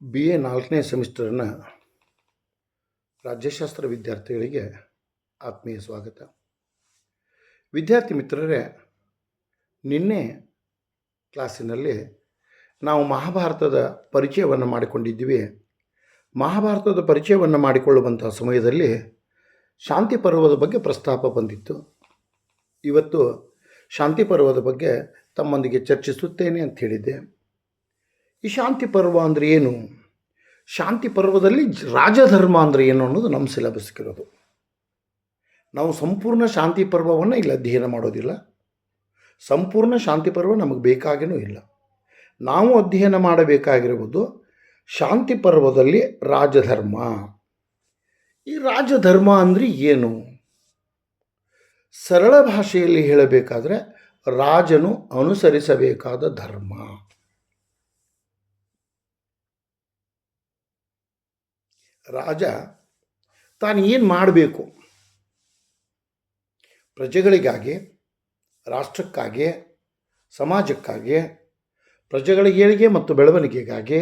BA 4ನೇ ಸೆಮಿಸ್ಟರ್ನ ರಾಜ್ಯಶಾಸ್ತ್ರ ವಿದ್ಯಾರ್ಥಿಗಳಿಗೆ ಆತ್ಮೀಯ ಸ್ವಾಗತ. ವಿದ್ಯಾರ್ಥಿ ಮಿತ್ರರೇ, ನಿನ್ನೆ ಕ್ಲಾಸಿನಲ್ಲಿ ನಾವು ಮಹಾಭಾರತದ ಪರಿಚಯವನ್ನು ಮಾಡಿಕೊಂಡಿದ್ದೀವಿ. ಮಹಾಭಾರತದ ಪರಿಚಯವನ್ನು ಮಾಡಿಕೊಳ್ಳುವಂಥ ಸಮಯದಲ್ಲಿ ಶಾಂತಿ ಪರ್ವದ ಬಗ್ಗೆ ಪ್ರಸ್ತಾಪ ಬಂದಿತ್ತು. ಇವತ್ತು ಶಾಂತಿ ಪರ್ವದ ಬಗ್ಗೆ ತಮ್ಮೊಂದಿಗೆ ಚರ್ಚಿಸುತ್ತೇನೆ ಅಂತ ಹೇಳಿದ್ದೆ. ಈ ಶಾಂತಿ ಪರ್ವ ಅಂದರೆ ಏನು, ಶಾಂತಿ ಪರ್ವದಲ್ಲಿ ರಾಜಧರ್ಮ ಅಂದರೆ ಏನು ಅನ್ನೋದು ನಮ್ಮ ಸಿಲೆಬಸ್ಗಿರೋದು. ನಾವು ಸಂಪೂರ್ಣ ಶಾಂತಿ ಪರ್ವವನ್ನು ಇಲ್ಲಿ ಅಧ್ಯಯನ ಮಾಡೋದಿಲ್ಲ. ಸಂಪೂರ್ಣ ಶಾಂತಿ ಪರ್ವ ನಮಗೆ ಬೇಕಾಗೇನೂ ಇಲ್ಲ. ನಾವು ಅಧ್ಯಯನ ಮಾಡಬೇಕಾಗಿರುವುದು ಶಾಂತಿ ಪರ್ವದಲ್ಲಿ ರಾಜಧರ್ಮ. ಈ ರಾಜಧರ್ಮ ಅಂದರೆ ಏನು? ಸರಳ ಭಾಷೆಯಲ್ಲಿ ಹೇಳಬೇಕಾದ್ರೆ ರಾಜನು ಅನುಸರಿಸಬೇಕಾದ ಧರ್ಮ. ರಾಜ ತಾನು ಏನು ಮಾಡಬೇಕು, ಪ್ರಜೆಗಳಿಗಾಗಿ, ರಾಷ್ಟ್ರಕ್ಕಾಗಿ, ಸಮಾಜಕ್ಕಾಗಿ, ಪ್ರಜೆಗಳ ಏಳಿಗೆ ಮತ್ತು ಬೆಳವಣಿಗೆಗಾಗಿ,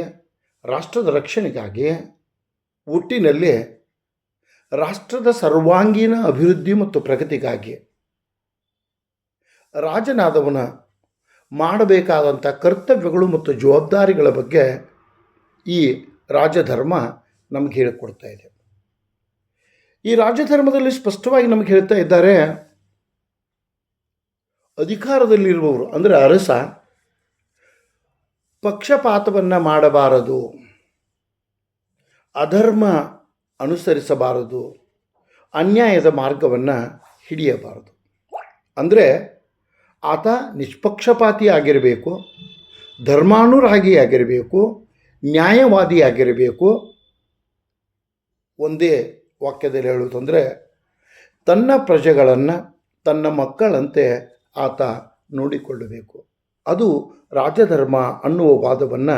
ರಾಷ್ಟ್ರದ ರಕ್ಷಣೆಗಾಗಿ, ಒಟ್ಟಿನಲ್ಲಿ ರಾಷ್ಟ್ರದ ಸರ್ವಾಂಗೀಣ ಅಭಿವೃದ್ಧಿ ಮತ್ತು ಪ್ರಗತಿಗಾಗಿ ರಾಜನಾದವನ ಮಾಡಬೇಕಾದಂಥ ಕರ್ತವ್ಯಗಳು ಮತ್ತು ಜವಾಬ್ದಾರಿಗಳ ಬಗ್ಗೆ ಈ ರಾಜಧರ್ಮ ನಮಗೆ ಹೇಳಿಕೊಡ್ತಾ ಇದೆ. ಈ ರಾಜಧರ್ಮದಲ್ಲಿ ಸ್ಪಷ್ಟವಾಗಿ ನಮಗೆ ಹೇಳ್ತಾ ಇದ್ದಾರೆ, ಅಧಿಕಾರದಲ್ಲಿರುವವರು ಅಂದರೆ ಅರಸ ಪಕ್ಷಪಾತವನ್ನು ಮಾಡಬಾರದು, ಅಧರ್ಮ ಅನುಸರಿಸಬಾರದು, ಅನ್ಯಾಯದ ಮಾರ್ಗವನ್ನು ಹಿಡಿಯಬಾರದು. ಅಂದರೆ ಆತ ನಿಷ್ಪಕ್ಷಪಾತಿಯಾಗಿರಬೇಕು, ಧರ್ಮಾನುರಾಗಿಯಾಗಿರಬೇಕು, ನ್ಯಾಯವಾದಿಯಾಗಿರಬೇಕು. ಒಂದೇ ವಾಕ್ಯದಲ್ಲಿ ಹೇಳುವುದಂದರೆ ತನ್ನ ಪ್ರಜೆಗಳನ್ನು ತನ್ನ ಮಕ್ಕಳಂತೆ ಆತ ನೋಡಿಕೊಳ್ಳಬೇಕು. ಅದು ರಾಜಧರ್ಮ ಅನ್ನುವ ವಾದವನ್ನು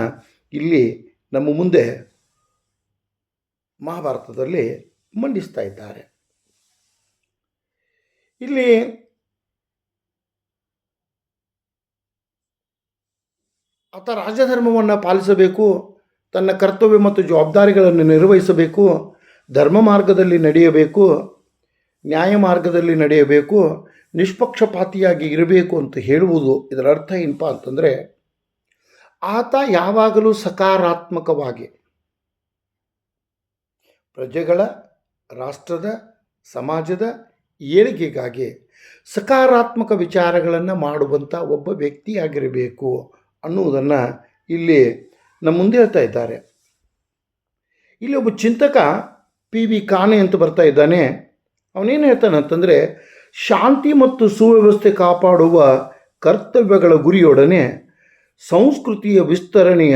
ಇಲ್ಲಿ ನಮ್ಮ ಮುಂದೆ ಮಹಾಭಾರತದಲ್ಲಿ ಮಂಡಿಸ್ತಾ ಇದ್ದಾರೆ. ಇಲ್ಲಿ ಆತ ರಾಜಧರ್ಮವನ್ನು ಪಾಲಿಸಬೇಕು, ತನ್ನ ಕರ್ತವ್ಯ ಮತ್ತು ಜವಾಬ್ದಾರಿಗಳನ್ನು ನಿರ್ವಹಿಸಬೇಕು, ಧರ್ಮ ಮಾರ್ಗದಲ್ಲಿ ನಡೆಯಬೇಕು, ನ್ಯಾಯ ಮಾರ್ಗದಲ್ಲಿ ನಡೆಯಬೇಕು, ನಿಷ್ಪಕ್ಷಪಾತಿಯಾಗಿ ಇರಬೇಕು ಅಂತ ಹೇಳುವುದು. ಇದರ ಅರ್ಥ ಏನಪ್ಪ ಅಂತಂದರೆ ಆತ ಯಾವಾಗಲೂ ಸಕಾರಾತ್ಮಕವಾಗಿ ಪ್ರಜೆಗಳ, ರಾಷ್ಟ್ರದ, ಸಮಾಜದ ಏಳಿಗೆಗಾಗಿ ಸಕಾರಾತ್ಮಕ ವಿಚಾರಗಳನ್ನು ಮಾಡುವಂಥ ಒಬ್ಬ ವ್ಯಕ್ತಿಯಾಗಿರಬೇಕು ಅನ್ನುವುದನ್ನು ಇಲ್ಲಿ ನಮ್ಮ ಮುಂದೆ ಹೇಳ್ತಾ ಇದ್ದಾರೆ. ಇಲ್ಲಿ ಒಬ್ಬ ಚಿಂತಕ PV ಕಾನೆ ಅಂತ ಬರ್ತಾ ಇದ್ದಾನೆ. ಅವನೇನು ಹೇಳ್ತಾನೆ ಅಂತಂದರೆ, ಶಾಂತಿ ಮತ್ತು ಸುವ್ಯವಸ್ಥೆ ಕಾಪಾಡುವ ಕರ್ತವ್ಯಗಳ ಗುರಿಯೊಡನೆ ಸಂಸ್ಕೃತಿಯ ವಿಸ್ತರಣೆಯ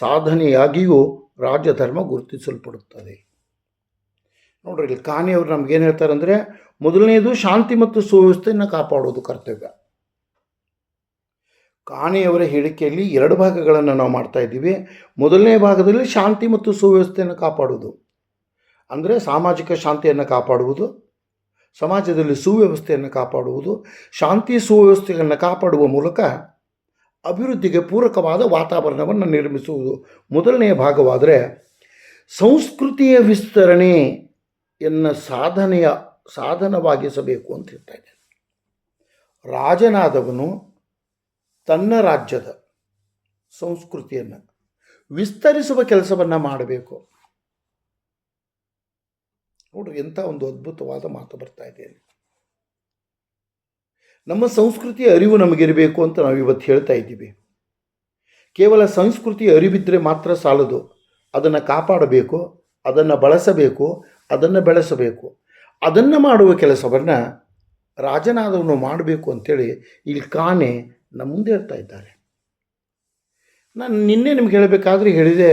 ಸಾಧನೆಯಾಗಿಯೂ ರಾಜಧರ್ಮ ಗುರುತಿಸಲ್ಪಡುತ್ತದೆ. ನೋಡ್ರಿ, ಇಲ್ಲಿ ಕಾನೆಯವರು ನಮಗೇನು ಹೇಳ್ತಾರೆ ಅಂದರೆ, ಮೊದಲನೆಯದು ಶಾಂತಿ ಮತ್ತು ಸುವ್ಯವಸ್ಥೆಯನ್ನು ಕಾಪಾಡೋದು ಕರ್ತವ್ಯ. ಕಾಣೆಯವರ ಹೇಳಿಕೆಯಲ್ಲಿ 2 ಭಾಗಗಳನ್ನು ನಾವು ಮಾಡ್ತಾ ಇದ್ದೀವಿ. ಮೊದಲನೇ ಭಾಗದಲ್ಲಿ ಶಾಂತಿ ಮತ್ತು ಸುವ್ಯವಸ್ಥೆಯನ್ನು ಕಾಪಾಡುವುದು ಅಂದರೆ ಸಾಮಾಜಿಕ ಶಾಂತಿಯನ್ನು ಕಾಪಾಡುವುದು, ಸಮಾಜದಲ್ಲಿ ಸುವ್ಯವಸ್ಥೆಯನ್ನು ಕಾಪಾಡುವುದು, ಶಾಂತಿ ಸುವ್ಯವಸ್ಥೆಯನ್ನು ಕಾಪಾಡುವ ಮೂಲಕ ಅಭಿವೃದ್ಧಿಗೆ ಪೂರಕವಾದ ವಾತಾವರಣವನ್ನು ನಿರ್ಮಿಸುವುದು ಮೊದಲನೆಯ ಭಾಗವಾದರೆ, ಸಂಸ್ಕೃತಿಯ ವಿಸ್ತರಣೆಯನ್ನು ಸಾಧನವಾಗಿಸಬೇಕು ಅಂತ ಹೇಳ್ತಾ ಇದ್ದೇನೆ. ರಾಜನಾದವನು ತನ್ನ ರಾಜ್ಯದ ಸಂಸ್ಕೃತಿಯನ್ನು ವಿಸ್ತರಿಸುವ ಕೆಲಸವನ್ನು ಮಾಡಬೇಕು. ನೋಡ್ರಿ, ಎಂಥ ಒಂದು ಅದ್ಭುತವಾದ ಮಾತು ಬರ್ತಾ ಇದೆ. ನಮ್ಮ ಸಂಸ್ಕೃತಿಯ ಅರಿವು ನಮಗಿರಬೇಕು ಅಂತ ನಾವು ಇವತ್ತು ಹೇಳ್ತಾ ಇದ್ದೀವಿ. ಕೇವಲ ಸಂಸ್ಕೃತಿಯ ಅರಿವಿದ್ದರೆ ಮಾತ್ರ ಸಾಲದು, ಅದನ್ನು ಕಾಪಾಡಬೇಕು, ಅದನ್ನು ಬಳಸಬೇಕು, ಅದನ್ನು ಬೆಳೆಸಬೇಕು. ಅದನ್ನು ಮಾಡುವ ಕೆಲಸವನ್ನು ರಾಜನಾದವನು ಮಾಡಬೇಕು ಅಂಥೇಳಿ ಇಲ್ಲಿ ಕಾನೆ ನಮ್ಮ ಮುಂದೆ ಹೇಳ್ತಾ ಇದ್ದಾರೆ. ನಾನು ನಿನ್ನೆ ನಿಮ್ಗೆ ಹೇಳಬೇಕಾದ್ರೆ ಹೇಳಿದೆ,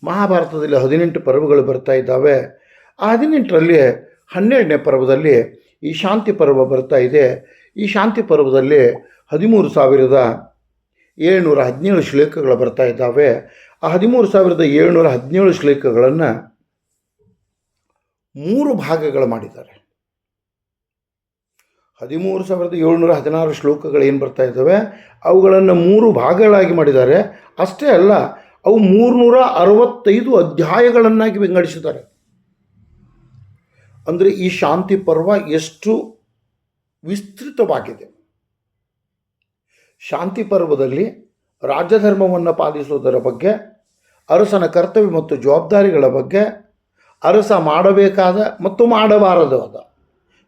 ಮಹಾಭಾರತದಲ್ಲಿ 18 ಪರ್ವಗಳು ಬರ್ತಾ ಇದ್ದಾವೆ. ಆ 18ರಲ್ಲಿ 12ನೇ ಪರ್ವದಲ್ಲಿ ಈ ಶಾಂತಿ ಪರ್ವ ಬರ್ತಾ ಇದೆ. ಈ ಶಾಂತಿ ಪರ್ವದಲ್ಲಿ 13,717 ಶ್ಲೋಕಗಳು ಬರ್ತಾ ಇದ್ದಾವೆ. ಆ 13,717 ಶ್ಲೋಕಗಳನ್ನು 3 ಭಾಗಗಳು ಮಾಡಿದ್ದಾರೆ. 13,716 ಶ್ಲೋಕಗಳು ಏನು ಬರ್ತಾ ಇದ್ದಾವೆ, ಅವುಗಳನ್ನು 3 ಭಾಗಗಳಾಗಿ ಮಾಡಿದ್ದಾರೆ. ಅಷ್ಟೇ ಅಲ್ಲ, ಅವು 365 ಅಧ್ಯಾಯಗಳನ್ನಾಗಿ ವಿಂಗಡಿಸಿದ್ದಾರೆ. ಅಂದರೆ ಈ ಶಾಂತಿ ಪರ್ವ ಎಷ್ಟು ವಿಸ್ತೃತವಾಗಿದೆ. ಶಾಂತಿ ಪರ್ವದಲ್ಲಿ ರಾಜಧರ್ಮವನ್ನು ಪಾಲಿಸುವುದರ ಬಗ್ಗೆ, ಅರಸನ ಕರ್ತವ್ಯ ಮತ್ತು ಜವಾಬ್ದಾರಿಗಳ ಬಗ್ಗೆ, ಅರಸ ಮಾಡಬೇಕಾದ ಮತ್ತು ಮಾಡಬಾರದಾದ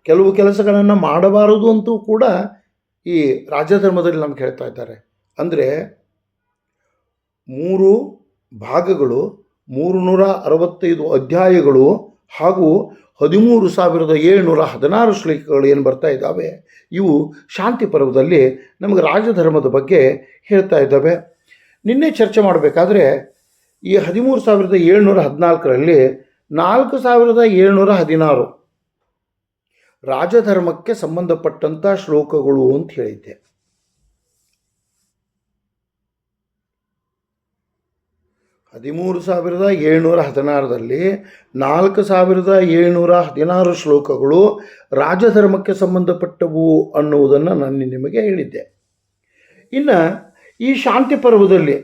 ಕೆಲವು ಕೆಲಸಗಳನ್ನು ಮಾಡಬಾರದು ಅಂತೂ ಕೂಡ ಈ ರಾಜಧರ್ಮದಲ್ಲಿ ನಮ್ಗೆ ಹೇಳ್ತಾ ಇದ್ದಾರೆ. ಅಂದರೆ 3 ಭಾಗಗಳು, 365 ಅಧ್ಯಾಯಗಳು ಹಾಗೂ 13,716 ಶ್ಲೋಕಗಳು ಏನು ಬರ್ತಾ ಇದ್ದಾವೆ, ಇವು ಶಾಂತಿ ಪರ್ವದಲ್ಲಿ ನಮಗೆ ರಾಜಧರ್ಮದ ಬಗ್ಗೆ ಹೇಳ್ತಾ ಇದ್ದಾವೆ. ನಿನ್ನೆ ಚರ್ಚೆ ಮಾಡಬೇಕಾದ್ರೆ ಈ 13,714ರಲ್ಲಿ 4,716 ರಾಜಧರ್ಮಕ್ಕೆ ಸಂಬಂಧಪಟ್ಟಂಥ ಶ್ಲೋಕಗಳು ಅಂತ ಹೇಳಿದ್ದೆ. 13,716ರಲ್ಲಿ 4,716 ಶ್ಲೋಕಗಳು ರಾಜಧರ್ಮಕ್ಕೆ ಸಂಬಂಧಪಟ್ಟವು ಅನ್ನುವುದನ್ನು ನಾನು ನಿಮಗೆ ಹೇಳಿದ್ದೆ. ಇನ್ನು ಈ ಶಾಂತಿ ಪರ್ವದಲ್ಲಿ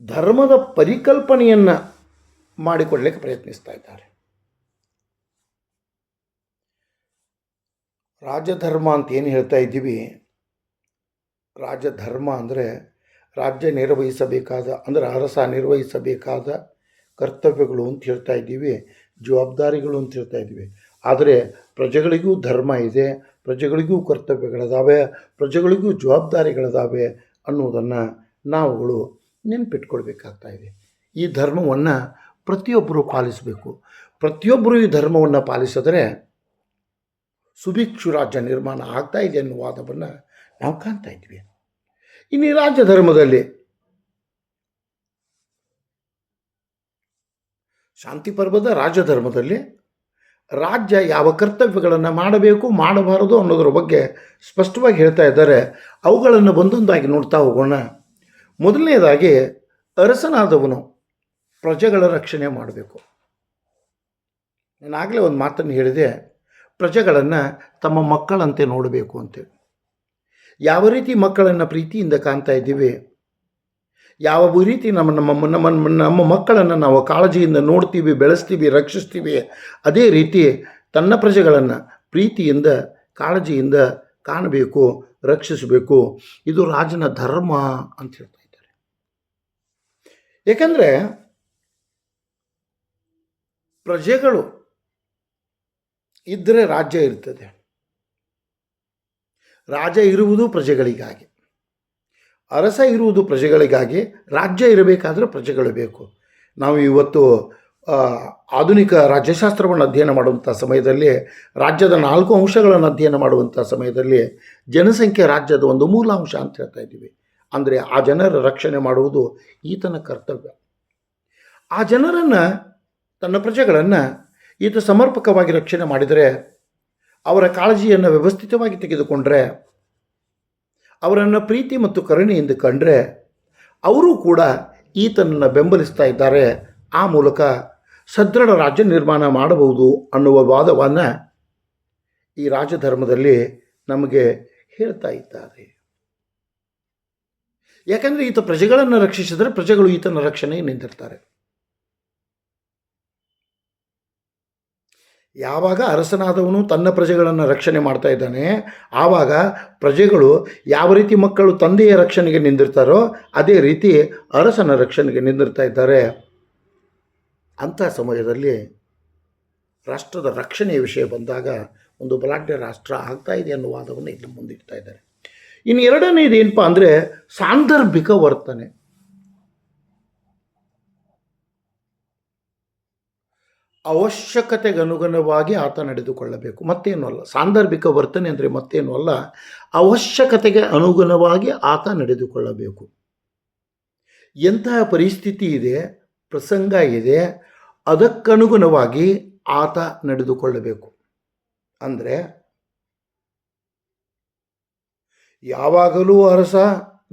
ಧರ್ಮದ ಪರಿಕಲ್ಪನೆಯನ್ನು ಮಾಡಿಕೊಡ್ಲಿಕ್ಕೆ ಪ್ರಯತ್ನಿಸ್ತಾ ಇದ್ದಾರೆ. ರಾಜಧರ್ಮ ಅಂತ ಏನು ಹೇಳ್ತಾ ಇದ್ದೀವಿ, ರಾಜಧರ್ಮ ಅಂದರೆ ರಾಜ್ಯ ನಿರ್ವಹಿಸಬೇಕಾದ, ಅಂದರೆ ಅರಸ ನಿರ್ವಹಿಸಬೇಕಾದ ಕರ್ತವ್ಯಗಳು ಅಂತ ಹೇಳ್ತಾ ಇದ್ದೀವಿ, ಜವಾಬ್ದಾರಿಗಳು ಅಂತ ಹೇಳ್ತಾ ಇದ್ದೀವಿ. ಆದರೆ ಪ್ರಜೆಗಳಿಗೂ ಧರ್ಮ ಇದೆ, ಪ್ರಜೆಗಳಿಗೂ ಕರ್ತವ್ಯಗಳಿದ್ದಾವೆ, ಪ್ರಜೆಗಳಿಗೂ ಜವಾಬ್ದಾರಿಗಳಿದ್ದಾವೆ ಅನ್ನೋದನ್ನು ನಾವುಗಳು ನೆನಪಿಟ್ಕೊಳ್ಬೇಕಾಗ್ತಾ ಇದೆ. ಈ ಧರ್ಮವನ್ನು ಪ್ರತಿಯೊಬ್ಬರೂ ಪಾಲಿಸಬೇಕು. ಪ್ರತಿಯೊಬ್ಬರೂ ಈ ಧರ್ಮವನ್ನು ಪಾಲಿಸಿದರೆ ಸುಭಿಕ್ಷು ರಾಜ್ಯ ನಿರ್ಮಾಣ ಆಗ್ತಾ ಇದೆ ಅನ್ನುವ ವಾದವನ್ನು ನಾವು ಕಾಣ್ತಾ ಇದ್ವಿ. ಇನ್ನು ಈ ರಾಜ್ಯ ಧರ್ಮದಲ್ಲಿ ಶಾಂತಿ ಪರ್ವದ ರಾಜಧರ್ಮದಲ್ಲಿ ರಾಜ್ಯ ಯಾವ ಕರ್ತವ್ಯಗಳನ್ನು ಮಾಡಬೇಕು ಮಾಡಬಾರದು ಅನ್ನೋದ್ರ ಬಗ್ಗೆ ಸ್ಪಷ್ಟವಾಗಿ ಹೇಳ್ತಾ ಇದ್ದಾರೆ. ಅವುಗಳನ್ನು ಒಂದೊಂದಾಗಿ ನೋಡ್ತಾ ಹೋಗೋಣ. ಮೊದಲನೇದಾಗಿ ಅರಸನಾದವನು ಪ್ರಜೆಗಳ ರಕ್ಷಣೆ ಮಾಡಬೇಕು. ನಾನಾಗಲೇ ಒಂದು ಮಾತನ್ನು ಹೇಳಿದೆ, ಪ್ರಜೆಗಳನ್ನು ತಮ್ಮ ಮಕ್ಕಳಂತೆ ನೋಡಬೇಕು ಅಂತೇಳಿ. ಯಾವ ರೀತಿ ಮಕ್ಕಳನ್ನು ಪ್ರೀತಿಯಿಂದ ಕಾಣ್ತಾ ಇದ್ದೀವಿ, ಯಾವ ರೀತಿ ನಮ್ಮ ಮಕ್ಕಳನ್ನು ನಾವು ಕಾಳಜಿಯಿಂದ ನೋಡ್ತೀವಿ, ಬೆಳೆಸ್ತೀವಿ, ರಕ್ಷಿಸ್ತೀವಿ, ಅದೇ ರೀತಿ ತನ್ನ ಪ್ರಜೆಗಳನ್ನು ಪ್ರೀತಿಯಿಂದ ಕಾಳಜಿಯಿಂದ ಕಾಣಬೇಕು, ರಕ್ಷಿಸಬೇಕು. ಇದು ರಾಜನ ಧರ್ಮ ಅಂತ ಹೇಳ್ತಾ ಇದ್ದಾರೆ. ಏಕೆಂದರೆ ಪ್ರಜೆಗಳು ಇದ್ದರೆ ರಾಜ್ಯ ಇರ್ತದೆ. ರಾಜ ಇರುವುದು ಪ್ರಜೆಗಳಿಗಾಗಿ, ಅರಸ ಇರುವುದು ಪ್ರಜೆಗಳಿಗಾಗಿ, ರಾಜ್ಯ ಇರಬೇಕಾದ್ರೆ ಪ್ರಜೆಗಳು ಬೇಕು. ನಾವು ಇವತ್ತು ಆಧುನಿಕ ರಾಜ್ಯಶಾಸ್ತ್ರವನ್ನು ಅಧ್ಯಯನ ಮಾಡುವಂಥ ಸಮಯದಲ್ಲಿ, ರಾಜ್ಯದ 4 ಅಂಶಗಳನ್ನು ಅಧ್ಯಯನ ಮಾಡುವಂಥ ಸಮಯದಲ್ಲಿ ಜನಸಂಖ್ಯೆ ರಾಜ್ಯದ ಒಂದು ಮೂಲ ಅಂಶ ಅಂತ ಹೇಳ್ತಾ ಇದ್ದೀವಿ. ಅಂದರೆ ಆ ಜನರ ರಕ್ಷಣೆ ಮಾಡುವುದು ಈತನ ಕರ್ತವ್ಯ. ಆ ಜನರನ್ನು, ತನ್ನ ಪ್ರಜೆಗಳನ್ನು ಈತ ಸಮರ್ಪಕವಾಗಿ ರಕ್ಷಣೆ ಮಾಡಿದರೆ, ಅವರ ಕಾಳಜಿಯನ್ನು ವ್ಯವಸ್ಥಿತವಾಗಿ ತೆಗೆದುಕೊಂಡ್ರೆ, ಅವರನ್ನು ಪ್ರೀತಿ ಮತ್ತು ಕರುಣೆಯಿಂದ ಕಂಡ್ರೆ, ಅವರು ಕೂಡ ಈತನನ್ನು ಬೆಂಬಲಿಸ್ತಾ ಇದ್ದಾರೆ. ಆ ಮೂಲಕ ಸದೃಢ ರಾಜ್ಯ ನಿರ್ಮಾಣ ಮಾಡಬಹುದು ಅನ್ನುವ ವಾದವನ್ನು ಈ ರಾಜಧರ್ಮದಲ್ಲಿ ನಮಗೆ ಹೇಳ್ತಾ ಇದ್ದಾರೆ. ಯಾಕಂದರೆ ಈತ ಪ್ರಜೆಗಳನ್ನು ರಕ್ಷಿಸಿದರೆ ಪ್ರಜೆಗಳು ಈತನ ರಕ್ಷಣೆಗೆ ನಿಂತಿರ್ತಾರೆ. ಯಾವಾಗ ಅರಸನಾದವನು ತನ್ನ ಪ್ರಜೆಗಳನ್ನು ರಕ್ಷಣೆ ಮಾಡ್ತಾ ಇದ್ದಾನೆ, ಆವಾಗ ಪ್ರಜೆಗಳು ಯಾವ ರೀತಿ ಮಕ್ಕಳು ತಂದೆಯ ರಕ್ಷಣೆಗೆ ನಿಂದಿರ್ತಾರೋ ಅದೇ ರೀತಿ ಅರಸನ ರಕ್ಷಣೆಗೆ ನಿಂದಿರ್ತಾ ಇದ್ದಾರೆ. ಅಂಥ ಸಮಯದಲ್ಲಿ ರಾಷ್ಟ್ರದ ರಕ್ಷಣೆಯ ವಿಷಯ ಬಂದಾಗ ಒಂದು ಬಲಾಢ್ಯ ರಾಷ್ಟ್ರ ಆಗ್ತಾ ಇದೆ ಅನ್ನೋ ವಾದವನ್ನು ಇಲ್ಲಿ ಮುಂದಿಡ್ತಾ ಇದ್ದಾರೆ. ಇನ್ನು ಎರಡನೇದು ಏನಪ್ಪ ಅಂದರೆ ಸಾಂದರ್ಭಿಕ ವರ್ತನೆ. ಅವಶ್ಯಕತೆಗೆ ಅನುಗುಣವಾಗಿ ಆತ ನಡೆದುಕೊಳ್ಳಬೇಕು, ಮತ್ತೇನು ಅಲ್ಲ. ಸಾಂದರ್ಭಿಕ ವರ್ತನೆ ಅಂದರೆ ಮತ್ತೇನು ಅಲ್ಲ, ಅವಶ್ಯಕತೆಗೆ ಅನುಗುಣವಾಗಿ ಆತ ನಡೆದುಕೊಳ್ಳಬೇಕು. ಎಂತಹ ಪರಿಸ್ಥಿತಿ ಇದೆ, ಪ್ರಸಂಗ ಇದೆ, ಅದಕ್ಕನುಗುಣವಾಗಿ ಆತ ನಡೆದುಕೊಳ್ಳಬೇಕು. ಅಂದರೆ ಯಾವಾಗಲೂ ಅರಸ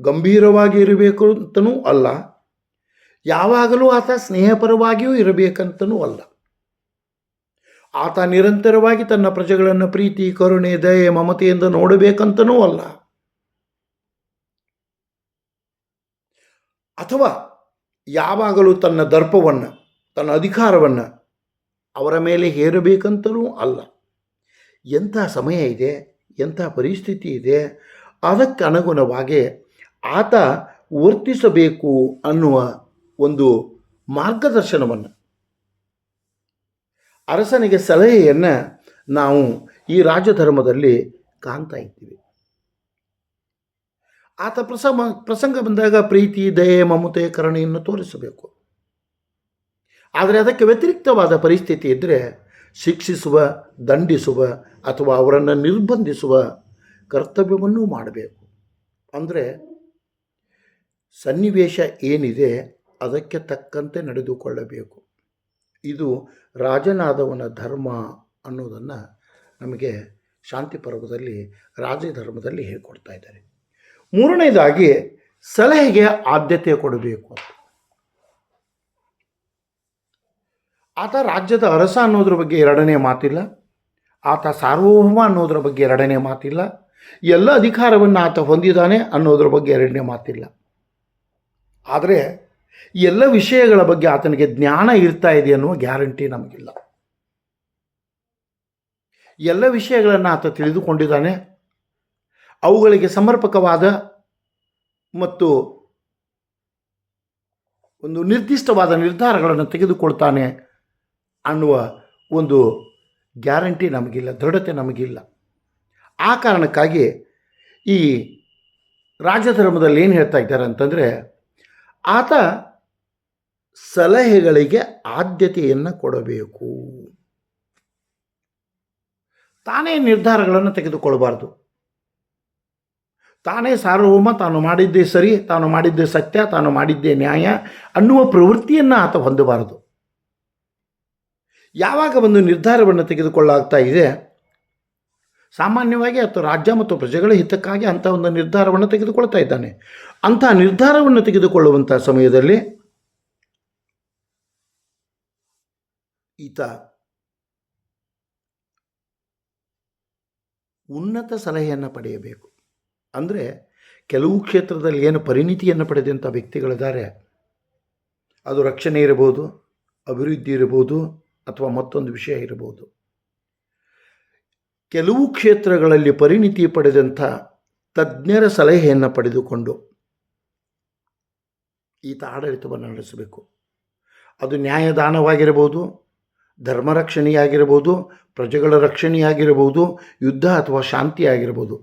ಗಂಭೀರವಾಗಿ ಇರಬೇಕು ಅಂತನೂ ಅಲ್ಲ, ಯಾವಾಗಲೂ ಆತ ಸ್ನೇಹಪರವಾಗಿಯೂ ಇರಬೇಕಂತನೂ ಅಲ್ಲ. ಆತ ನಿರಂತರವಾಗಿ ತನ್ನ ಪ್ರಜೆಗಳನ್ನು ಪ್ರೀತಿ, ಕರುಣೆ, ದಯೆ, ಮಮತೆಯಿಂದ ನೋಡಬೇಕಂತನೂ ಅಲ್ಲ. ಅಥವಾ ಯಾವಾಗಲೂ ತನ್ನ ದರ್ಪವನ್ನು, ತನ್ನ ಅಧಿಕಾರವನ್ನು ಅವರ ಮೇಲೆ ಹೇರಬೇಕಂತಲೂ ಅಲ್ಲ. ಎಂಥ ಸಮಯ ಇದೆ, ಎಂಥ ಪರಿಸ್ಥಿತಿ ಇದೆ, ಅದಕ್ಕೆ ಅನುಗುಣವಾಗಿ ಆತ ವರ್ತಿಸಬೇಕು ಅನ್ನುವ ಒಂದು ಮಾರ್ಗದರ್ಶನವನ್ನು, ಅರಸನಿಗೆ ಸಲಹೆಯನ್ನು ನಾವು ಈ ರಾಜಧರ್ಮದಲ್ಲಿ ಕಾಣ್ತಾ ಇದ್ದೀವಿ. ಆತ ಪ್ರಸಂಗ ಬಂದಾಗ ಪ್ರೀತಿ, ದಯೆ, ಮಮತೆ, ಕರುಣೆಯನ್ನು ತೋರಿಸಬೇಕು. ಆದರೆ ಅದಕ್ಕೆ ವ್ಯತಿರಿಕ್ತವಾದ ಪರಿಸ್ಥಿತಿ ಇದ್ದರೆ ಶಿಕ್ಷಿಸುವ, ದಂಡಿಸುವ ಅಥವಾ ಅವರನ್ನು ನಿರ್ಬಂಧಿಸುವ ಕರ್ತವ್ಯವನ್ನು ಮಾಡಬೇಕು. ಅಂದರೆ ಸನ್ನಿವೇಶ ಏನಿದೆ ಅದಕ್ಕೆ ತಕ್ಕಂತೆ ನಡೆದುಕೊಳ್ಳಬೇಕು. ಇದು ರಾಜನಾದವನ ಧರ್ಮ ಅನ್ನೋದನ್ನು ನಮಗೆ ಶಾಂತಿ ಪರ್ವದಲ್ಲಿ ರಾಜಧರ್ಮದಲ್ಲಿ ಹೇಳಿಕೊಡ್ತಾ ಇದ್ದಾರೆ. ಮೂರನೇದಾಗಿ ಸಲಹೆಗೆ ಆದ್ಯತೆ ಕೊಡಬೇಕು ಅಂತ. ಆತ ರಾಜ್ಯದ ಅರಸ ಅನ್ನೋದ್ರ ಬಗ್ಗೆ ಎರಡನೇ ಮಾತಿಲ್ಲ, ಆತ ಸಾರ್ವಭೌಮ ಅನ್ನೋದ್ರ ಬಗ್ಗೆ ಎರಡನೇ ಮಾತಿಲ್ಲ, ಎಲ್ಲ ಅಧಿಕಾರವನ್ನು ಆತ ಹೊಂದಿದ್ದಾನೆ ಅನ್ನೋದ್ರ ಬಗ್ಗೆ ಎರಡನೇ ಮಾತಿಲ್ಲ. ಆದರೆ ಎಲ್ಲ ವಿಷಯಗಳ ಬಗ್ಗೆ ಆತನಿಗೆ ಜ್ಞಾನ ಇರ್ತಾ ಇದೆ ಅನ್ನುವ ಗ್ಯಾರಂಟಿ ನಮಗಿಲ್ಲ. ಎಲ್ಲ ವಿಷಯಗಳನ್ನು ಆತ ತಿಳಿದುಕೊಂಡಿದ್ದಾನೆ, ಅವುಗಳಿಗೆ ಸಮರ್ಪಕವಾದ ಮತ್ತು ಒಂದು ನಿರ್ದಿಷ್ಟವಾದ ನಿರ್ಧಾರಗಳನ್ನು ತೆಗೆದುಕೊಳ್ತಾನೆ ಅನ್ನುವ ಒಂದು ಗ್ಯಾರಂಟಿ ನಮಗಿಲ್ಲ, ದೃಢತೆ ನಮಗಿಲ್ಲ. ಆ ಕಾರಣಕ್ಕಾಗಿ ಈ ರಾಜಧರ್ಮದಲ್ಲಿ ಏನು ಹೇಳ್ತಾ ಇದ್ದಾರೆ ಅಂತಂದರೆ, ಆತ ಸಲಹೆಗಳಿಗೆ ಆದ್ಯತೆಯನ್ನು ಕೊಡಬೇಕು. ತಾನೇ ನಿರ್ಧಾರಗಳನ್ನು ತೆಗೆದುಕೊಳ್ಳಬಾರ್ದು. ತಾನೇ ಸಾರ್ವಭೌಮ, ತಾನು ಮಾಡಿದ್ದೇ ಸರಿ, ತಾನು ಮಾಡಿದ್ದೇ ಸತ್ಯ, ತಾನು ಮಾಡಿದ್ದೇ ನ್ಯಾಯ ಅನ್ನುವ ಪ್ರವೃತ್ತಿಯನ್ನು ಆತ ಹೊಂದಬಾರದು. ಯಾವಾಗ ಒಂದು ನಿರ್ಧಾರವನ್ನು ತೆಗೆದುಕೊಳ್ಳಾಗ್ತಾ ಇದೆ, ಸಾಮಾನ್ಯವಾಗಿ ಆತ ರಾಜ್ಯ ಮತ್ತು ಪ್ರಜೆಗಳ ಹಿತಕ್ಕಾಗಿ ಅಂಥ ಒಂದು ನಿರ್ಧಾರವನ್ನು ತೆಗೆದುಕೊಳ್ತಾ ಇದ್ದಾನೆ. ಅಂಥ ನಿರ್ಧಾರವನ್ನು ತೆಗೆದುಕೊಳ್ಳುವಂಥ ಸಮಯದಲ್ಲಿ ಈತ ಉನ್ನತ ಸಲಹೆಯನ್ನು ಪಡೆಯಬೇಕು. ಅಂದರೆ ಕೆಲವು ಕ್ಷೇತ್ರದಲ್ಲಿ ಏನು ಪರಿಣಿತಿಯನ್ನು ಪಡೆದಂಥ ವ್ಯಕ್ತಿಗಳಿದ್ದಾರೆ, ಅದು ರಕ್ಷಣೆ ಇರಬಹುದು, ಅಭಿವೃದ್ಧಿ ಇರಬಹುದು, ಅಥವಾ ಮತ್ತೊಂದು ವಿಷಯ ಇರಬಹುದು. ಕೆಲವು ಕ್ಷೇತ್ರಗಳಲ್ಲಿ ಪರಿಣಿತಿ ಪಡೆದಂಥ ತಜ್ಞರ ಸಲಹೆಯನ್ನು ಪಡೆದುಕೊಂಡು ಈತ ಆಡಳಿತವನ್ನು ನಡೆಸಬೇಕು. ಅದು ನ್ಯಾಯದಾನವಾಗಿರಬಹುದು, ಧರ್ಮರಕ್ಷಣೆಯಾಗಿರಬಹುದು, ಪ್ರಜೆಗಳ ರಕ್ಷಣೆಯಾಗಿರಬಹುದು, ಯುದ್ಧ ಅಥವಾ ಶಾಂತಿಯಾಗಿರ್ಬೋದು,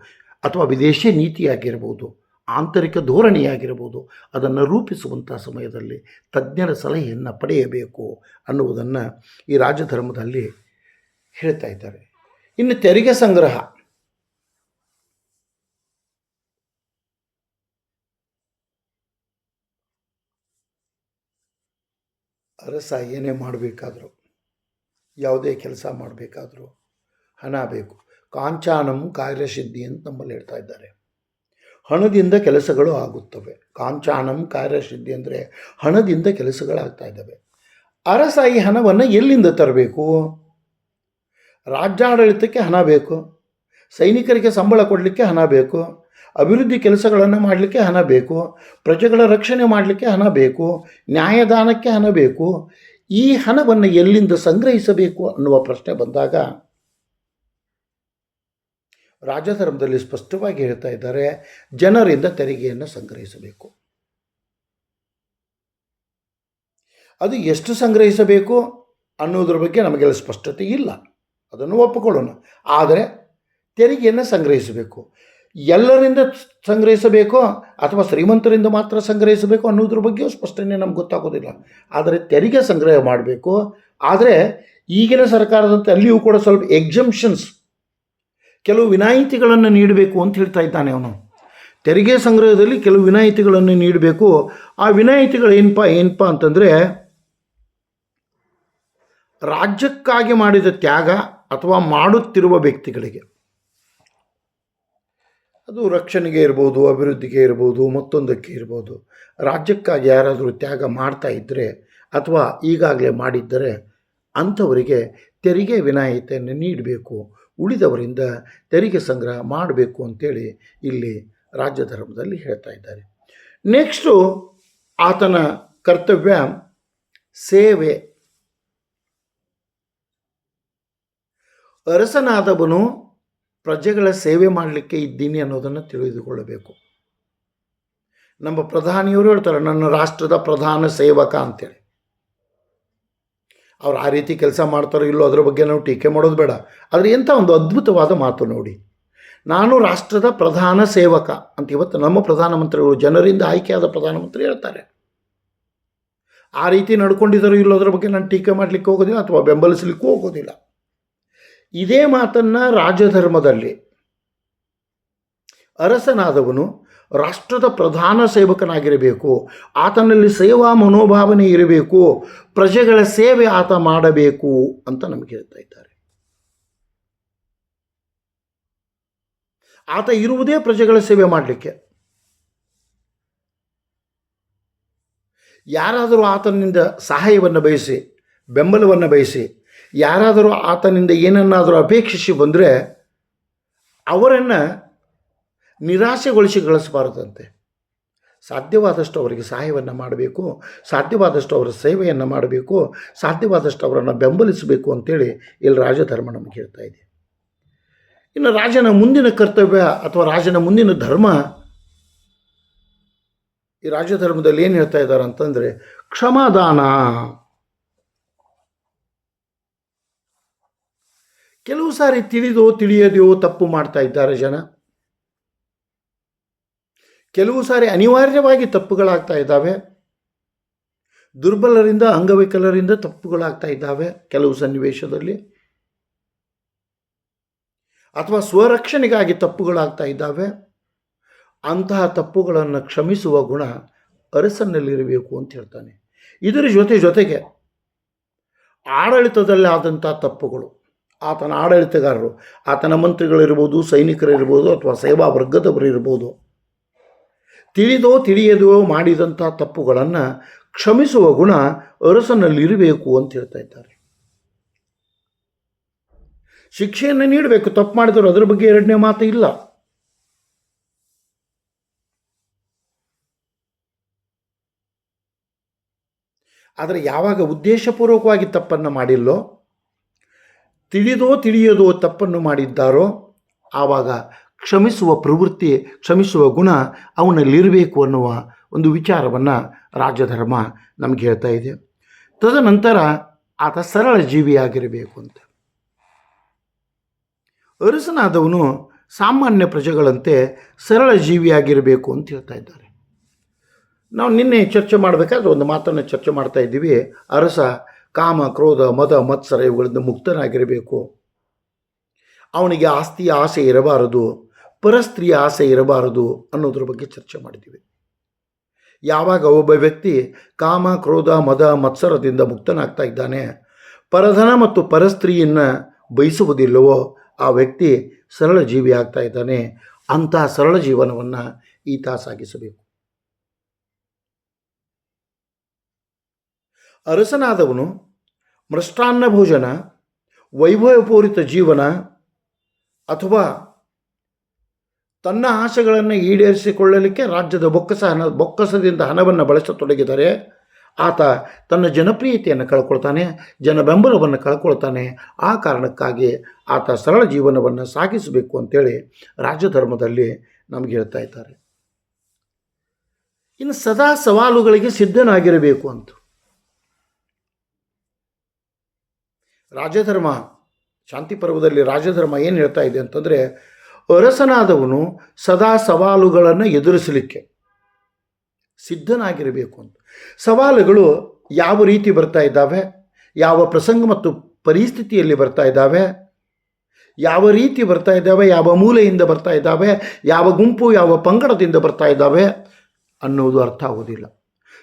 ಅಥವಾ ವಿದೇಶಿ ನೀತಿಯಾಗಿರ್ಬೋದು, ಆಂತರಿಕ ಧೋರಣೆಯಾಗಿರ್ಬೋದು. ಅದನ್ನು ರೂಪಿಸುವಂಥ ಸಮಯದಲ್ಲಿ ತಜ್ಞರ ಸಲಹೆಯನ್ನು ಪಡೆಯಬೇಕು ಅನ್ನುವುದನ್ನು ಈ ರಾಜಧರ್ಮದಲ್ಲಿ ಹೇಳ್ತಾ ಇದ್ದಾರೆ. ಇನ್ನು ತೆರಿಗೆ ಸಂಗ್ರಹ, ಅರಸ ಏನೇ ಮಾಡಬೇಕಾದರೂ, ಯಾವುದೇ ಕೆಲಸ ಮಾಡಬೇಕಾದರೂ ಹಣ ಬೇಕು. ಕಾಂಚಾನಂ ಕಾರ್ಯಸಿದ್ಧಿ ಅಂತ ನಮ್ಮಲ್ಲಿ ಹೇಳ್ತಾ ಇದ್ದಾರೆ. ಹಣದಿಂದ ಕೆಲಸಗಳು ಆಗುತ್ತವೆ. ಕಾಂಚಾನಂ ಕಾರ್ಯಸಿದ್ಧಿ ಅಂದರೆ ಹಣದಿಂದ ಕೆಲಸಗಳಾಗ್ತಾ ಇದ್ದಾವೆ. ಅರಸ ಈ ಹಣವನ್ನು ಎಲ್ಲಿಂದ ತರಬೇಕು? ರಾಜ್ಯಾಡಳಿತಕ್ಕೆ ಹಣ ಬೇಕು, ಸೈನಿಕರಿಗೆ ಸಂಬಳ ಕೊಡಲಿಕ್ಕೆ ಹಣ ಬೇಕು, ಅಭಿವೃದ್ಧಿ ಕೆಲಸಗಳನ್ನು ಮಾಡಲಿಕ್ಕೆ ಹಣ ಬೇಕು, ಪ್ರಜೆಗಳ ರಕ್ಷಣೆ ಮಾಡಲಿಕ್ಕೆ ಹಣ ಬೇಕು, ನ್ಯಾಯದಾನಕ್ಕೆ ಹಣ ಬೇಕು. ಈ ಹಣವನ್ನು ಎಲ್ಲಿಂದ ಸಂಗ್ರಹಿಸಬೇಕು ಅನ್ನುವ ಪ್ರಶ್ನೆ ಬಂದಾಗ ರಾಜಧರ್ಮದಲ್ಲಿ ಸ್ಪಷ್ಟವಾಗಿ ಹೇಳ್ತಾ ಇದ್ದಾರೆ, ಜನರಿಂದ ತೆರಿಗೆಯನ್ನು ಸಂಗ್ರಹಿಸಬೇಕು. ಅದು ಎಷ್ಟು ಸಂಗ್ರಹಿಸಬೇಕು ಅನ್ನೋದ್ರ ಬಗ್ಗೆ ನಮಗೆಲ್ಲ ಸ್ಪಷ್ಟತೆ ಇಲ್ಲ, ಅದನ್ನು ಒಪ್ಪಿಕೊಳ್ಳೋಣ. ಆದರೆ ತೆರಿಗೆಯನ್ನು ಸಂಗ್ರಹಿಸಬೇಕು. ಎಲ್ಲರಿಂದ ಸಂಗ್ರಹಿಸಬೇಕೋ ಅಥವಾ ಶ್ರೀಮಂತರಿಂದ ಮಾತ್ರ ಸಂಗ್ರಹಿಸಬೇಕು ಅನ್ನೋದ್ರ ಬಗ್ಗೆಯೂ ಸ್ಪಷ್ಟನೆ ನಮ್ಗೆ ಗೊತ್ತಾಗೋದಿಲ್ಲ. ಆದರೆ ತೆರಿಗೆ ಸಂಗ್ರಹ ಮಾಡಬೇಕು. ಆದರೆ ಈಗಿನ ಸರ್ಕಾರದಂತೆ ಅಲ್ಲಿಯೂ ಕೂಡ ಸ್ವಲ್ಪ ಎಕ್ಸಂಪ್ಷನ್ಸ್, ಕೆಲವು ವಿನಾಯಿತಿಗಳನ್ನು ನೀಡಬೇಕು ಅಂತ ಹೇಳ್ತಾ ಇದ್ದಾನೆ ಅವನು. ತೆರಿಗೆ ಸಂಗ್ರಹದಲ್ಲಿ ಕೆಲವು ವಿನಾಯಿತಿಗಳನ್ನು ನೀಡಬೇಕು. ಆ ವಿನಾಯಿತಿಗಳು ಏನಪ್ಪ ಅಂತಂದರೆ, ರಾಜ್ಯಕ್ಕಾಗಿ ಮಾಡಿದ ತ್ಯಾಗ ಅಥವಾ ಮಾಡುತ್ತಿರುವ ವ್ಯಕ್ತಿಗಳಿಗೆ, ಅದು ರಕ್ಷಣೆಗೆ ಇರ್ಬೋದು, ಅಭಿವೃದ್ಧಿಗೆ ಇರ್ಬೋದು, ಮತ್ತೊಂದಕ್ಕೆ ಇರ್ಬೋದು, ರಾಜ್ಯಕ್ಕಾಗಿ ಯಾರಾದರೂ ತ್ಯಾಗ ಮಾಡ್ತಾ ಇದ್ದರೆ ಅಥವಾ ಈಗಾಗಲೇ ಮಾಡಿದ್ದರೆ ಅಂಥವರಿಗೆ ತೆರಿಗೆ ವಿನಾಯಿತಿಯನ್ನು ನೀಡಬೇಕು, ಉಳಿದವರಿಂದ ತೆರಿಗೆ ಸಂಗ್ರಹ ಮಾಡಬೇಕು ಅಂತೇಳಿ ಇಲ್ಲಿ ರಾಜ್ಯ ಧರ್ಮದಲ್ಲಿ ಹೇಳ್ತಾ ಇದ್ದಾರೆ. ನೆಕ್ಸ್ಟು ಆತನ ಕರ್ತವ್ಯ ಸೇವೆ. ಅರಸನಾದವನು ಪ್ರಜೆಗಳ ಸೇವೆ ಮಾಡಲಿಕ್ಕೆ ಇದ್ದೀನಿ ಅನ್ನೋದನ್ನು ತಿಳಿದುಕೊಳ್ಳಬೇಕು. ನಮ್ಮ ಪ್ರಧಾನಿಯವರು ಹೇಳ್ತಾರೆ, ನನ್ನ ರಾಷ್ಟ್ರದ ಪ್ರಧಾನ ಸೇವಕ ಅಂತೇಳಿ. ಅವ್ರು ಆ ರೀತಿ ಕೆಲಸ ಮಾಡ್ತಾರೋ ಇಲ್ಲೋ ಅದರ ಬಗ್ಗೆ ನಾವು ಟೀಕೆ ಮಾಡೋದು ಬೇಡ. ಆದರೆ ಎಂಥ ಒಂದು ಅದ್ಭುತವಾದ ಮಾತು ನೋಡಿ, ನಾನು ರಾಷ್ಟ್ರದ ಪ್ರಧಾನ ಸೇವಕ ಅಂತ ಇವತ್ತು ನಮ್ಮ ಪ್ರಧಾನಮಂತ್ರಿಗಳು, ಜನರಿಂದ ಆಯ್ಕೆಯಾದ ಪ್ರಧಾನಮಂತ್ರಿ ಹೇಳ್ತಾರೆ. ಆ ರೀತಿ ನಡ್ಕೊಂಡಿದ್ದಾರೋ ಇಲ್ಲೋ ಅದರ ಬಗ್ಗೆ ನಾನು ಟೀಕೆ ಮಾಡಲಿಕ್ಕೆ ಹೋಗೋದಿಲ್ಲ ಅಥವಾ ಬೆಂಬಲಿಸಲಿಕ್ಕೂ ಹೋಗೋದಿಲ್ಲ. ಇದೇ ಮಾತನ್ನು ರಾಜಧರ್ಮದಲ್ಲಿ ಅರಸನಾದವನು ರಾಷ್ಟ್ರದ ಪ್ರಧಾನ ಸೇವಕನಾಗಿರಬೇಕು, ಆತನಲ್ಲಿ ಸೇವಾ ಮನೋಭಾವನೆ ಇರಬೇಕು, ಪ್ರಜೆಗಳ ಸೇವೆ ಆತ ಮಾಡಬೇಕು ಅಂತ ನಮಗೆ ಹೇಳ್ತಾ ಇದ್ದಾರೆ. ಆತ ಇರುವುದೇ ಪ್ರಜೆಗಳ ಸೇವೆ ಮಾಡಲಿಕ್ಕೆ. ಯಾರಾದರೂ ಆತನಿಂದ ಸಹಾಯವನ್ನು ಬಯಸಿ, ಬೆಂಬಲವನ್ನು ಬಯಸಿ, ಯಾರಾದರೂ ಆತನಿಂದ ಏನನ್ನಾದರೂ ಅಪೇಕ್ಷಿಸಿ ಬಂದರೆ ಅವರನ್ನು ನಿರಾಶೆಗೊಳಿಸಿ ಕಳಿಸಬಾರದಂತೆ. ಸಾಧ್ಯವಾದಷ್ಟು ಅವರಿಗೆ ಸಹಾಯವನ್ನು ಮಾಡಬೇಕು, ಸಾಧ್ಯವಾದಷ್ಟು ಅವರ ಸೇವೆಯನ್ನು ಮಾಡಬೇಕು, ಸಾಧ್ಯವಾದಷ್ಟು ಅವರನ್ನು ಬೆಂಬಲಿಸಬೇಕು ಅಂತೇಳಿ ಇಲ್ಲಿ ರಾಜಧರ್ಮ ನಮಗೆ ಹೇಳ್ತಾ ಇದೆ. ಇನ್ನು ರಾಜನ ಮುಂದಿನ ಕರ್ತವ್ಯ ಅಥವಾ ರಾಜನ ಮುಂದಿನ ಧರ್ಮ, ಈ ರಾಜಧರ್ಮದಲ್ಲಿ ಏನು ಹೇಳ್ತಾ ಇದ್ದಾರೆ ಅಂತಂದರೆ ಕ್ಷಮಾದಾನ. ಕೆಲವು ಸಾರಿ ತಿಳಿದೋ ತಿಳಿಯದೆಯೋ ತಪ್ಪು ಮಾಡ್ತಾ ಇದ್ದಾರೆ ಜನ. ಕೆಲವು ಸಾರಿ ಅನಿವಾರ್ಯವಾಗಿ ತಪ್ಪುಗಳಾಗ್ತಾ ಇದ್ದಾವೆ. ದುರ್ಬಲರಿಂದ, ಅಂಗವಿಕಲರಿಂದ ತಪ್ಪುಗಳಾಗ್ತಾ ಇದ್ದಾವೆ ಕೆಲವು ಸನ್ನಿವೇಶದಲ್ಲಿ, ಅಥವಾ ಸ್ವರಕ್ಷಣೆಗಾಗಿ ತಪ್ಪುಗಳಾಗ್ತಾ ಇದ್ದಾವೆ. ಅಂತಹ ತಪ್ಪುಗಳನ್ನು ಕ್ಷಮಿಸುವ ಗುಣ ಅರಸನಲ್ಲಿರಬೇಕು ಅಂತ ಹೇಳ್ತಾನೆ. ಇದರ ಜೊತೆಗೆ ಆಡಳಿತದಲ್ಲಿ ಆದಂಥ ತಪ್ಪುಗಳು, ಆತನ ಆಡಳಿತಗಾರರು, ಆತನ ಮಂತ್ರಿಗಳಿರ್ಬೋದು, ಸೈನಿಕರಿರ್ಬೋದು, ಅಥವಾ ಸೇವಾ ವರ್ಗದವರಿರ್ಬೋದು, ತಿಳಿದೋ ತಿಳಿಯದೋ ಮಾಡಿದಂಥ ತಪ್ಪುಗಳನ್ನು ಕ್ಷಮಿಸುವ ಗುಣ ಅರಸನಲ್ಲಿರಬೇಕು ಅಂತ ಹೇಳ್ತಾ ಇದ್ದಾರೆ. ಶಿಕ್ಷೆಯನ್ನು ನೀಡಬೇಕು ತಪ್ಪು ಮಾಡಿದರು, ಅದರ ಬಗ್ಗೆ ಎರಡನೇ ಮಾತು ಇಲ್ಲ. ಆದರೆ ಯಾವಾಗ ಉದ್ದೇಶಪೂರ್ವಕವಾಗಿ ತಪ್ಪನ್ನು ಮಾಡಿಲ್ಲೋ, ತಿಳಿದೋ ತಿಳಿಯದೋ ತಪ್ಪನ್ನು ಮಾಡಿದ್ದಾರೋ ಆವಾಗ ಕ್ಷಮಿಸುವ ಪ್ರವೃತ್ತಿ, ಕ್ಷಮಿಸುವ ಗುಣ ಅವನಲ್ಲಿರಬೇಕು ಅನ್ನುವ ಒಂದು ವಿಚಾರವನ್ನು ರಾಜಧರ್ಮ ನಮಗೆ ಹೇಳ್ತಾ ಇದೆ. ತದನಂತರ ಆತ ಸರಳ ಜೀವಿಯಾಗಿರಬೇಕು ಅಂತ. ಅರಸನಾದವನು ಸಾಮಾನ್ಯ ಪ್ರಜೆಗಳಂತೆ ಸರಳ ಜೀವಿಯಾಗಿರಬೇಕು ಅಂತ ಹೇಳ್ತಾ ಇದ್ದಾರೆ. ನಾವು ನಿನ್ನೆ ಚರ್ಚೆ ಮಾಡಬೇಕಾದ್ರೆ ಒಂದು ಮಾತನ್ನು ಚರ್ಚೆ ಮಾಡ್ತಾ ಇದ್ದೀವಿ. ಅರಸ ಕಾಮ, ಕ್ರೋಧ, ಮದ, ಮತ್ಸರ ಇವುಗಳಿಂದ ಮುಕ್ತನಾಗಿರಬೇಕು. ಅವನಿಗೆ ಆಸ್ತಿಯ ಆಸೆ ಇರಬಾರದು, ಪರಸ್ತ್ರೀಯ ಆಸೆ ಇರಬಾರದು ಅನ್ನೋದ್ರ ಬಗ್ಗೆ ಚರ್ಚೆ ಮಾಡಿದ್ದೀವಿ. ಯಾವಾಗ ಒಬ್ಬ ವ್ಯಕ್ತಿ ಕಾಮ, ಕ್ರೋಧ, ಮದ, ಮತ್ಸರದಿಂದ ಮುಕ್ತನಾಗ್ತಾ ಇದ್ದಾನೆ, ಪರಧನ ಮತ್ತು ಪರಸ್ತ್ರೀಯನ್ನು ಬಯಸುವುದಿಲ್ಲವೋ ಆ ವ್ಯಕ್ತಿ ಸರಳ ಜೀವಿ ಆಗ್ತಾ ಇದ್ದಾನೆ. ಅಂತಹ ಸರಳ ಜೀವನವನ್ನು ಈತ ಸಾಗಿಸಬೇಕು. ಅರಸನಾದವನು ಮೃಷ್ಟಾನ್ನ ಭೋಜನ, ವೈಭವಪೂರಿತ ಜೀವನ ಅಥವಾ ತನ್ನ ಆಸೆಗಳನ್ನು ಈಡೇರಿಸಿಕೊಳ್ಳಲಿಕ್ಕೆ ರಾಜ್ಯದ ಬೊಕ್ಕಸದಿಂದ ಹಣವನ್ನು ಬಳಸತೊಡಗಿದರೆ ಆತ ತನ್ನ ಜನಪ್ರಿಯತೆಯನ್ನು ಕಳ್ಕೊಳ್ತಾನೆ, ಜನ ಬೆಂಬಲವನ್ನು ಕಳ್ಕೊಳ್ತಾನೆ. ಆ ಕಾರಣಕ್ಕಾಗಿ ಆತ ಸರಳ ಜೀವನವನ್ನು ಸಾಗಿಸಬೇಕು ಅಂತೇಳಿ ರಾಜಧರ್ಮದಲ್ಲಿ ನಮಗೆ ಹೇಳ್ತಾ ಇದ್ದಾರೆ. ಇನ್ನು ಸದಾ ಸವಾಲುಗಳಿಗೆ ಸಿದ್ಧನಾಗಿರಬೇಕು ಅಂತ ರಾಜಧರ್ಮ, ಶಾಂತಿ ಪರ್ವದಲ್ಲಿ ರಾಜಧರ್ಮ ಏನು ಹೇಳ್ತಾ ಇದೆ ಅಂತಂದರೆ, ಅರಸನಾದವನು ಸದಾ ಸವಾಲುಗಳನ್ನು ಎದುರಿಸಲಿಕ್ಕೆ ಸಿದ್ಧನಾಗಿರಬೇಕು ಅಂತ. ಸವಾಲುಗಳು ಯಾವ ರೀತಿ ಬರ್ತಾ ಇದ್ದಾವೆ, ಯಾವ ಪ್ರಸಂಗ ಮತ್ತು ಪರಿಸ್ಥಿತಿಯಲ್ಲಿ ಬರ್ತಾ ಇದ್ದಾವೆ, ಯಾವ ರೀತಿ ಬರ್ತಾ ಇದ್ದಾವೆ, ಯಾವ ಮೂಲೆಯಿಂದ ಬರ್ತಾ ಇದ್ದಾವೆ, ಯಾವ ಗುಂಪು ಯಾವ ಪಂಗಡದಿಂದ ಬರ್ತಾ ಇದ್ದಾವೆ ಅನ್ನೋದು ಅರ್ಥ ಆಗೋದಿಲ್ಲ.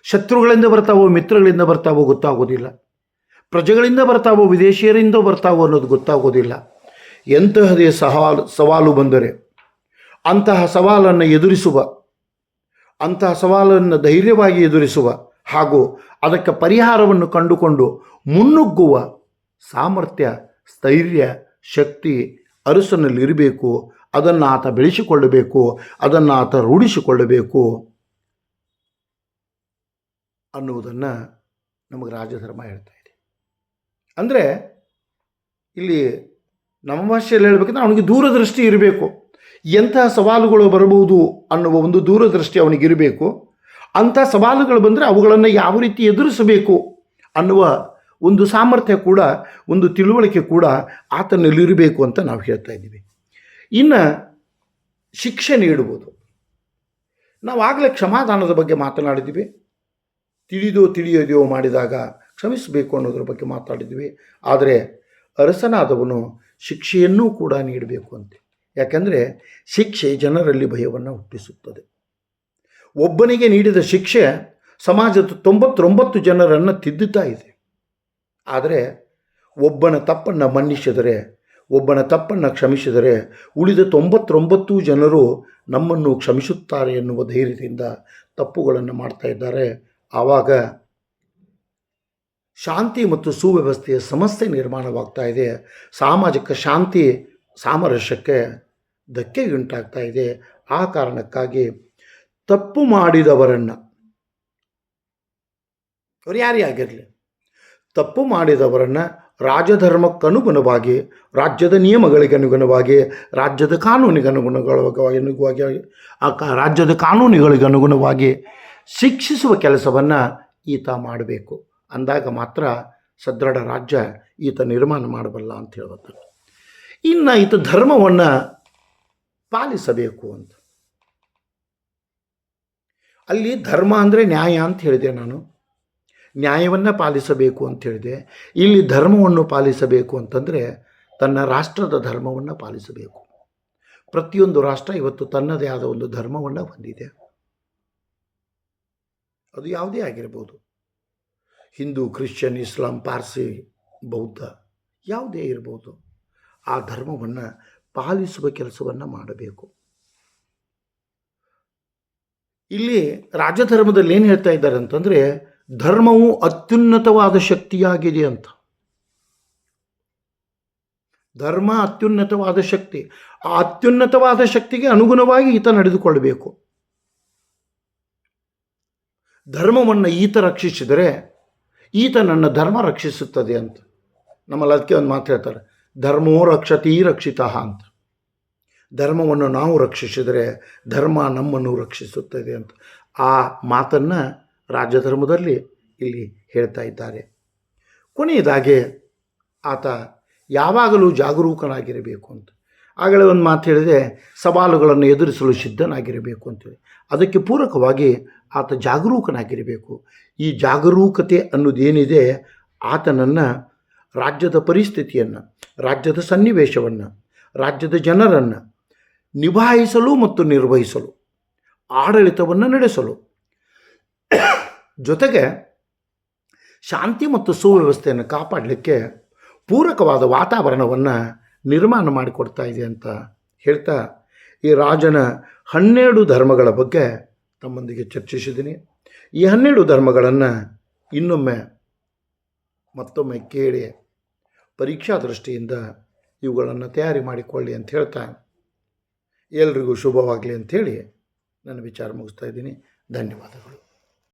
ಶತ್ರುಗಳಿಂದ ಬರ್ತಾವೋ, ಮಿತ್ರಗಳಿಂದ ಬರ್ತಾವೋ ಗೊತ್ತಾಗೋದಿಲ್ಲ. ಪ್ರಜೆಗಳಿಂದ ಬರ್ತಾವೋ, ವಿದೇಶಿಯರಿಂದ ಬರ್ತಾವೋ ಅನ್ನೋದು ಗೊತ್ತಾಗೋದಿಲ್ಲ. ಎಂತಹದೇ ಸವಾಲು ಬಂದರೆ ಅಂತಹ ಸವಾಲನ್ನು ಎದುರಿಸುವ, ಅಂತಹ ಸವಾಲನ್ನು ಧೈರ್ಯವಾಗಿ ಎದುರಿಸುವ ಹಾಗೂ ಅದಕ್ಕೆ ಪರಿಹಾರವನ್ನು ಕಂಡುಕೊಂಡು ಮುನ್ನುಗ್ಗುವ ಸಾಮರ್ಥ್ಯ, ಸ್ಥೈರ್ಯ, ಶಕ್ತಿ ಅರಸನಲ್ಲಿರಬೇಕು. ಅದನ್ನು ಆತ ಬೆಳೆಸಿಕೊಳ್ಳಬೇಕು, ಅದನ್ನು ಆತ ರೂಢಿಸಿಕೊಳ್ಳಬೇಕು. ಅನ್ನುವುದನ್ನು ನಮಗೆ ರಾಜಧರ್ಮ ಹೇಳ್ತಾ ಇದೆ. ಅಂದರೆ ಇಲ್ಲಿ ನಮ್ಮ ಭಾಷೆಯಲ್ಲಿ ಹೇಳಬೇಕಂದ್ರೆ ಅವನಿಗೆ ದೂರದೃಷ್ಟಿ ಇರಬೇಕು. ಎಂಥ ಸವಾಲುಗಳು ಬರಬಹುದು ಅನ್ನುವ ಒಂದು ದೂರದೃಷ್ಟಿ ಅವನಿಗಿರಬೇಕು. ಅಂಥ ಸವಾಲುಗಳು ಬಂದರೆ ಅವುಗಳನ್ನು ಯಾವ ರೀತಿ ಎದುರಿಸಬೇಕು ಅನ್ನುವ ಒಂದು ಸಾಮರ್ಥ್ಯ ಕೂಡ, ಒಂದು ತಿಳುವಳಿಕೆ ಕೂಡ ಆತನಲ್ಲಿರಬೇಕು ಅಂತ ನಾವು ಹೇಳ್ತಾ ಇದ್ದೀವಿ. ಇನ್ನು ಶಿಕ್ಷೆ ನೀಡುವುದು, ನಾವು ಆಗಲೇ ಕ್ಷಮಾದಾನದ ಬಗ್ಗೆ ಮಾತನಾಡಿದ್ದೀವಿ. ತಿಳಿಯೋದೋ ಮಾಡಿದಾಗ ಕ್ಷಮಿಸಬೇಕು ಅನ್ನೋದ್ರ ಬಗ್ಗೆ ಮಾತಾಡಿದ್ವಿ. ಆದರೆ ಅರಸನಾದವನು ಶಿಕ್ಷೆಯನ್ನೂ ಕೂಡ ನೀಡಬೇಕು ಅಂತೆ. ಯಾಕಂದರೆ ಶಿಕ್ಷೆ ಜನರಲ್ಲಿ ಭಯವನ್ನು ಹುಟ್ಟಿಸುತ್ತದೆ. ಒಬ್ಬನಿಗೆ ನೀಡಿದ ಶಿಕ್ಷೆ ಸಮಾಜದ 99 ಜನರನ್ನು ತಿದ್ದುತ್ತಾ ಇದೆ. ಆದರೆ ಒಬ್ಬನ ತಪ್ಪನ್ನು ಮನ್ನಿಸಿದರೆ, ಒಬ್ಬನ ತಪ್ಪನ್ನು ಕ್ಷಮಿಸಿದರೆ ಉಳಿದ 99 ಜನರು ನಮ್ಮನ್ನು ಕ್ಷಮಿಸುತ್ತಾರೆ ಎನ್ನುವ ಧೈರ್ಯದಿಂದ ತಪ್ಪುಗಳನ್ನು ಮಾಡ್ತಾ ಇದ್ದಾರೆ. ಆವಾಗ ಶಾಂತಿ ಮತ್ತು ಸುವ್ಯವಸ್ಥೆಯ ಸಮಸ್ಯೆ ನಿರ್ಮಾಣವಾಗ್ತಾ ಇದೆ. ಸಾಮಾಜಿಕ ಶಾಂತಿ ಸಾಮರಸ್ಯಕ್ಕೆ ಧಕ್ಕೆಯುಂಟಾಗ್ತಾ ಇದೆ. ಆ ಕಾರಣಕ್ಕಾಗಿ ತಪ್ಪು ಮಾಡಿದವರನ್ನು, ಅವರು ಯಾರೇ ಆಗಿರಲಿ, ತಪ್ಪು ಮಾಡಿದವರನ್ನು ರಾಜಧರ್ಮಕ್ಕನುಗುಣವಾಗಿ, ರಾಜ್ಯದ ನಿಯಮಗಳಿಗೆ ಅನುಗುಣವಾಗಿ, ರಾಜ್ಯದ ಕಾನೂನುಗಳಿಗೆ ಅನುಗುಣವಾಗಿ ಶಿಕ್ಷಿಸುವ ಕೆಲಸವನ್ನು ಈತ ಮಾಡಬೇಕು. ಅಂದಾಗ ಮಾತ್ರ ಸದೃಢ ರಾಜ್ಯ ಈತ ನಿರ್ಮಾಣ ಮಾಡಬಲ್ಲ ಅಂತ ಹೇಳ್ಬೋದು. ಇನ್ನು ಈತ ಧರ್ಮವನ್ನು ಪಾಲಿಸಬೇಕು ಅಂತ. ಅಲ್ಲಿ ಧರ್ಮ ಅಂದರೆ ನ್ಯಾಯ ಅಂತ ಹೇಳಿದೆ ನಾನು. ನ್ಯಾಯವನ್ನು ಪಾಲಿಸಬೇಕು ಅಂತ ಹೇಳಿದೆ. ಇಲ್ಲಿ ಧರ್ಮವನ್ನು ಪಾಲಿಸಬೇಕು ಅಂತಂದರೆ ತನ್ನ ರಾಷ್ಟ್ರದ ಧರ್ಮವನ್ನು ಪಾಲಿಸಬೇಕು. ಪ್ರತಿಯೊಂದು ರಾಷ್ಟ್ರ ಇವತ್ತು ತನ್ನದೇ ಆದ ಒಂದು ಧರ್ಮವನ್ನು ಹೊಂದಿದೆ. ಅದು ಯಾವುದೇ ಆಗಿರ್ಬೋದು, ಹಿಂದೂ, ಕ್ರಿಶ್ಚಿಯನ್, ಇಸ್ಲಾಂ, ಪಾರ್ಸಿ, ಬೌದ್ಧ, ಯಾವುದೇ ಇರ್ಬೋದು. ಆ ಧರ್ಮವನ್ನು ಪಾಲಿಸುವ ಕೆಲಸವನ್ನು ಮಾಡಬೇಕು. ಇಲ್ಲಿ ರಾಜಧರ್ಮದಲ್ಲಿ ಏನು ಹೇಳ್ತಾ ಇದ್ದಾರೆ ಅಂತಂದರೆ, ಧರ್ಮವು ಅತ್ಯುನ್ನತವಾದ ಶಕ್ತಿಯಾಗಿದೆ ಅಂತ. ಧರ್ಮ ಅತ್ಯುನ್ನತವಾದ ಶಕ್ತಿ. ಆ ಅತ್ಯುನ್ನತವಾದ ಶಕ್ತಿಗೆ ಅನುಗುಣವಾಗಿ ಈತ ನಡೆದುಕೊಳ್ಳಬೇಕು. ಧರ್ಮವನ್ನು ಈತ ರಕ್ಷಿಸಿದರೆ ಈತ ನನ್ನ ಧರ್ಮ ರಕ್ಷಿಸುತ್ತದೆ ಅಂತ. ನಮ್ಮಲ್ಲಿ ಅದಕ್ಕೆ ಒಂದು ಮಾತು ಹೇಳ್ತಾರೆ, ಧರ್ಮೋ ರಕ್ಷತಿ ರಕ್ಷಿತ ಅಂತ. ಧರ್ಮವನ್ನು ನಾವು ರಕ್ಷಿಸಿದರೆ ಧರ್ಮ ನಮ್ಮನ್ನು ರಕ್ಷಿಸುತ್ತದೆ ಅಂತ. ಆ ಮಾತನ್ನು ರಾಜಧರ್ಮದಲ್ಲಿ ಇಲ್ಲಿ ಹೇಳ್ತಾ ಇದ್ದಾರೆ. ಕೊನೆಯದಾಗಿ ಆತ ಯಾವಾಗಲೂ ಜಾಗರೂಕನಾಗಿರಬೇಕು ಅಂತ. ಆಗಲೇ ಒಂದು ಮಾತು ಹೇಳಿದೆ, ಸವಾಲುಗಳನ್ನು ಎದುರಿಸಲು ಸಿದ್ಧನಾಗಿರಬೇಕು ಅಂತೇಳಿ. ಅದಕ್ಕೆ ಪೂರಕವಾಗಿ ಆತ ಜಾಗರೂಕನಾಗಿರಬೇಕು. ಈ ಜಾಗರೂಕತೆ ಅನ್ನೋದೇನಿದೆ, ಆತನನ್ನು ರಾಜ್ಯದ ಪರಿಸ್ಥಿತಿಯನ್ನು, ರಾಜ್ಯದ ಸನ್ನಿವೇಶವನ್ನು, ರಾಜ್ಯದ ಜನರನ್ನು ನಿಭಾಯಿಸಲು ಮತ್ತು ನಿರ್ವಹಿಸಲು, ಆಡಳಿತವನ್ನು ನಡೆಸಲು, ಜೊತೆಗೆ ಶಾಂತಿ ಮತ್ತು ಸುವ್ಯವಸ್ಥೆಯನ್ನು ಕಾಪಾಡಲಿಕ್ಕೆ ಪೂರಕವಾದ ವಾತಾವರಣವನ್ನು ನಿರ್ಮಾಣ ಮಾಡಿಕೊಡ್ತಾ ಇದೆ ಅಂತ ಹೇಳ್ತಾ, ಈ ರಾಜನ 12 ಧರ್ಮಗಳ ಬಗ್ಗೆ ತಮ್ಮೊಂದಿಗೆ ಚರ್ಚಿಸಿದ್ದೀನಿ. ಈ 12 ಧರ್ಮಗಳನ್ನು ಮತ್ತೊಮ್ಮೆ ಕೇಳಿ ಪರೀಕ್ಷಾ ದೃಷ್ಟಿಯಿಂದ ಇವುಗಳನ್ನು ತಯಾರಿ ಮಾಡಿಕೊಳ್ಳಿ ಅಂತ ಹೇಳ್ತಾ, ಎಲ್ರಿಗೂ ಶುಭವಾಗಲಿ ಅಂಥೇಳಿ ನನ್ನ ವಿಚಾರ ಮುಗಿಸ್ತಾ ಇದ್ದೀನಿ. ಧನ್ಯವಾದಗಳು.